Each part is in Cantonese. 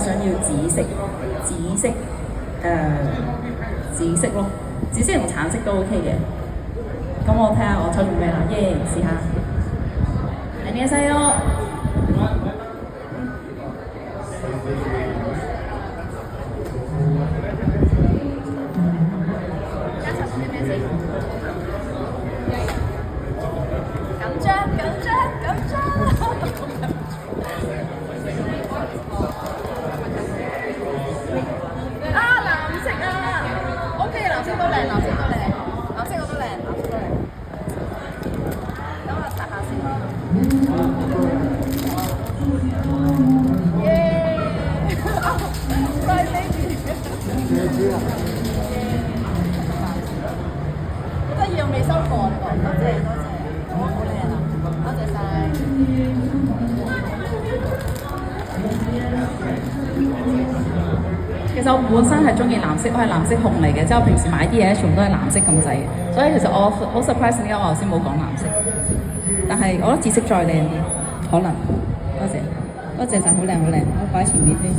想要紫色，紫色紫色咯，紫色同橙色都 OK 嘅。咁我睇下我抽中咩啦，耶！試下。안녕하세요。緊張緊張緊張！啊，藍色啊！OK，藍色都靚，藍色都靚，藍色我都靚，藍色都靚。等我擦下先。耶！My baby。好得意，我未收過呢個，多謝多謝，好靚啊！多謝晒。其實我本身係中意藍色，我係藍色控嚟嘅，即係我平時買啲嘢全部都係藍色咁滯嘅，所以其實我好 surprise 點解我頭先冇講藍色，但係我覺得紫色再靚啲，可能。多謝，多謝晒，好靚好靚，我擺喺前面先。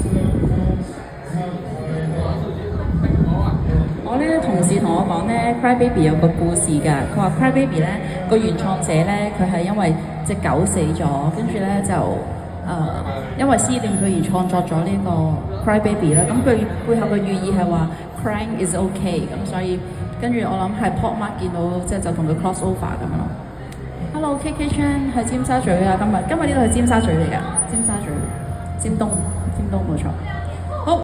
我咧同事同我講咧，Cry Baby 有個故事㗎。佢話 Cry Baby 咧個原創者咧，佢係因為隻狗死咗，跟住咧就因為思念佢而創作咗呢個 Cry Baby 啦。咁佢背後嘅寓意係話 Crying is okay。咁所以跟住我諗係 Pop Mark 見到即係就同佢 cross over 咁樣咯。Hello KK Chan 喺尖沙咀啊，今日呢度係尖沙咀嚟㗎，尖沙咀、尖東冇錯。